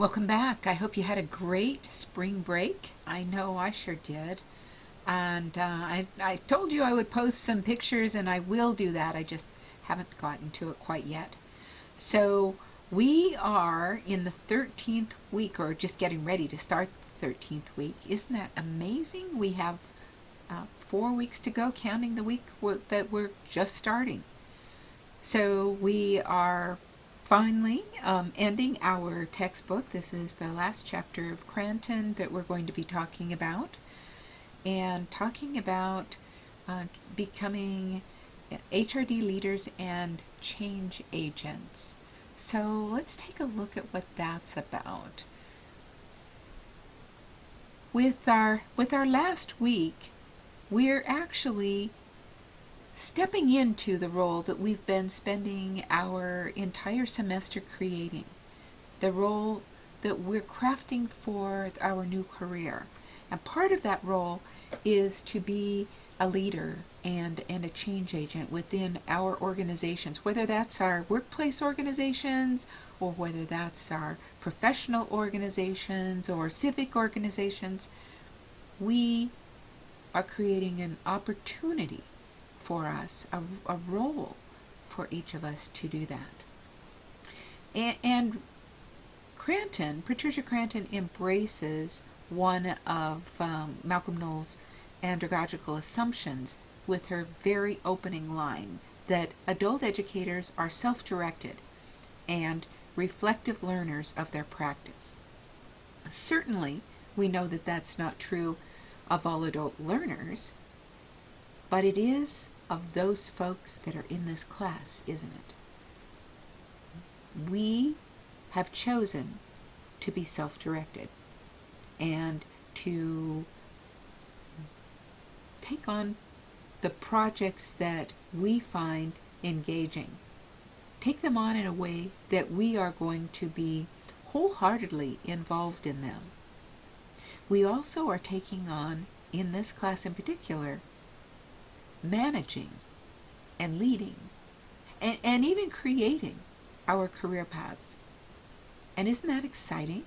Welcome back. I hope you had a great spring break. I know I sure did. And I told you I would post some pictures, and I will do that. I just haven't gotten to it quite yet. So we are in the 13th week, or just getting ready to start the 13th week. Isn't that amazing? We have 4 weeks to go, counting the week that we're just starting. So we are finally ending our textbook. This is the last chapter of Cranton that we're going to be talking about, and talking about becoming HRD leaders and change agents. So let's take a look at what that's about. With our last week, we're actually stepping into the role that we've been spending our entire semester creating, the role that we're crafting for our new career. And part of that role is to be a leader and a change agent within our organizations, whether that's our workplace organizations or whether that's our professional organizations or civic organizations. We are creating an opportunity for us, a role for each of us to do that. And Patricia Cranton embraces one of Malcolm Knowles' andragogical assumptions with her very opening line that adult educators are self-directed and reflective learners of their practice. Certainly, we know that that's not true of all adult learners, but it is of those folks that are in this class, isn't it? We have chosen to be self-directed and to take on the projects that we find engaging. Take them on in a way that we are going to be wholeheartedly involved in them. We also are taking on, in this class in particular, managing and leading and even creating our career paths. And isn't that exciting?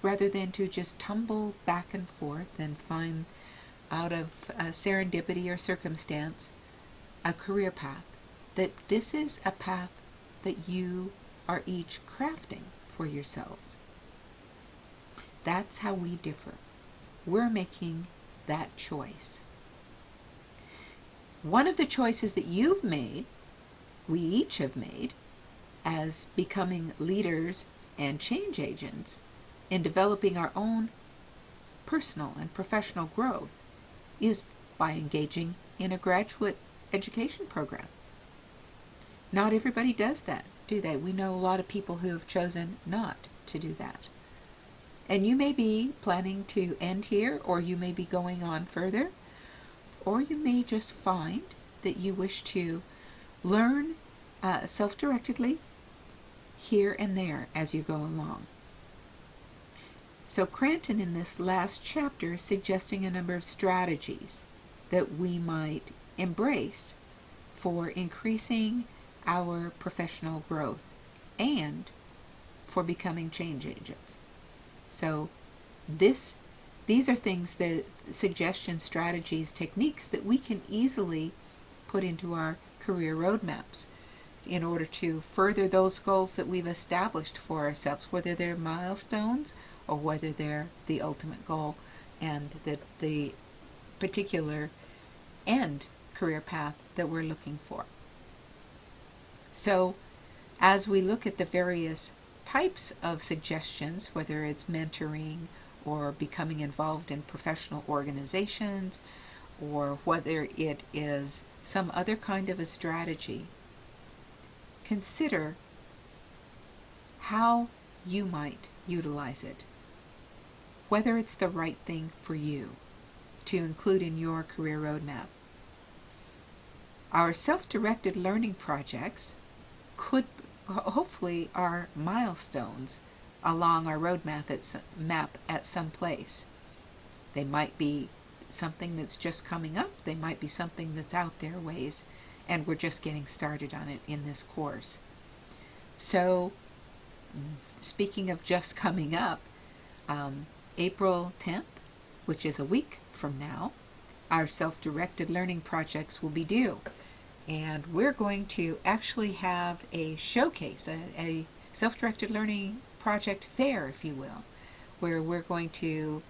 Rather than to just tumble back and forth and find out of serendipity or circumstance a career path, that this is a path that you are each crafting for yourselves. That's how we differ. We're making that choice. One of the choices that you've made, we each have made, as becoming leaders and change agents in developing our own personal and professional growth, is by engaging in a graduate education program. Not everybody does that, do they? We know a lot of people who have chosen not to do that. And you may be planning to end here, or you may be going on further, or you may just find that you wish to learn self-directedly here and there as you go along. So Cranton in this last chapter is suggesting a number of strategies that we might embrace for increasing our professional growth and for becoming change agents. So these are things, that suggestions, strategies, techniques that we can easily put into our career roadmaps in order to further those goals that we've established for ourselves, whether they're milestones or whether they're the ultimate goal and the particular end career path that we're looking for. So as we look at the various types of suggestions, whether it's mentoring or becoming involved in professional organizations, or whether it is some other kind of a strategy, consider how you might utilize it, whether it's the right thing for you to include in your career roadmap. Our self-directed learning projects could hopefully are milestones along our roadmap at some place. They might be something that's just coming up. They might be something that's out there ways, and we're just getting started on it in this course. So Speaking of just coming up, April 10th, which is a week from now, our self-directed learning projects will be due. And we're going to actually have a showcase, a self-directed learning project fair, if you will, where we're going to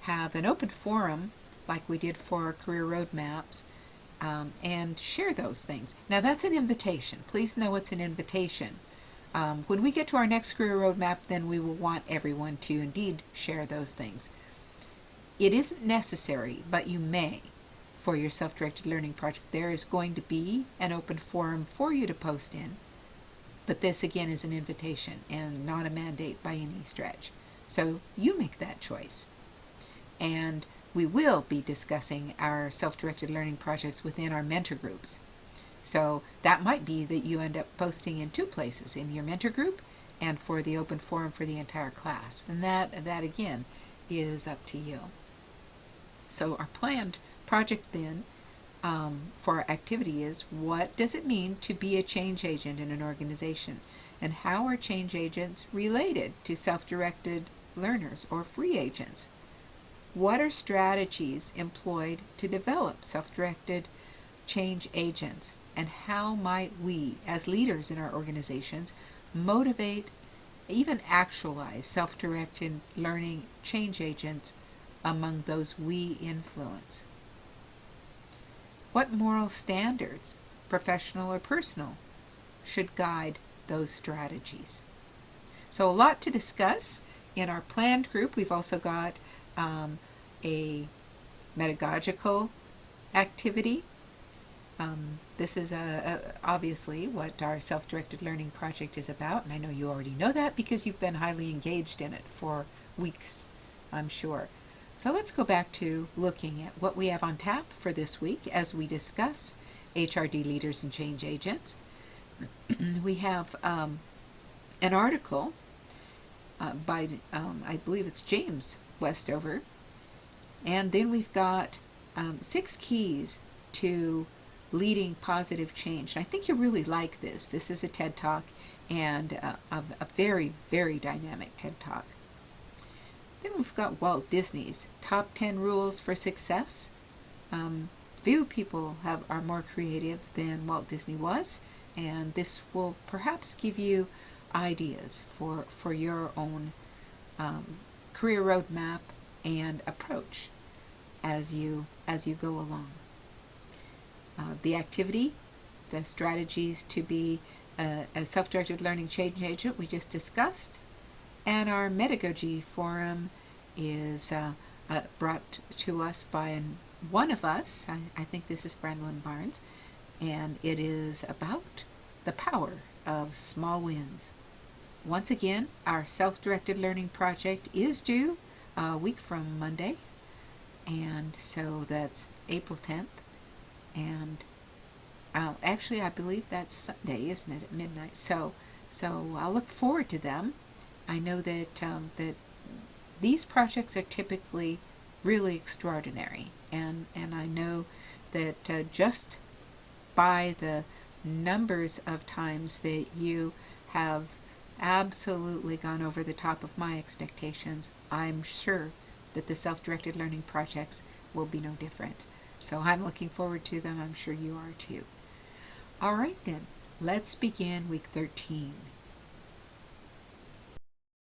have an open forum like we did for our career roadmaps, and share those things. Now that's an invitation. Please know it's an invitation. When we get to our next career roadmap, then we will want everyone to indeed share those things. It isn't necessary, but you may, for your self-directed learning project. There is going to be an open forum for you to post in, but this again is an invitation and not a mandate by any stretch. So you make that choice. And we will be discussing our self-directed learning projects within our mentor groups. So that might be that you end up posting in two places, in your mentor group and for the open forum for the entire class. And that again is up to you. So our planned project then for our activity is, what does it mean to be a change agent in an organization? And how are change agents related to self-directed learners or free agents? What are strategies employed to develop self-directed change agents? And how might we, as leaders in our organizations, motivate, even actualize self-directed learning change agents among those we influence? What moral standards, professional or personal, should guide those strategies? So a lot to discuss. In our planned group, we've also got a pedagogical activity. This is obviously what our self-directed learning project is about, and I know you already know that because you've been highly engaged in it for weeks, I'm sure. So let's go back to looking at what we have on tap for this week as we discuss HRD leaders and change agents. We have an article by, I believe it's James Westover, and then we've got 6 keys to leading positive change. And I think you'll really like this. This is a TED Talk, and a very, very dynamic TED Talk. Then we've got Walt Disney's Top 10 Rules for Success. Few people are more creative than Walt Disney was, and this will perhaps give you ideas for your own career roadmap and approach as you go along. The activity, the strategies to be a self-directed learning change agent we just discussed, and our Medagogy Forum is brought to us by one of us. I think this is Brandon Barnes, and it is about the power of small wins. Once again, our self-directed learning project is due a week from Monday, and so that's April 10th. And actually, I believe that's Sunday, isn't it, at midnight? So I'll look forward to them. I know that that these projects are typically really extraordinary, and I know that just by the numbers of times that you have absolutely gone over the top of my expectations, I'm sure that the self-directed learning projects will be no different. So I'm looking forward to them. I'm sure you are too. All right then, let's begin week 13.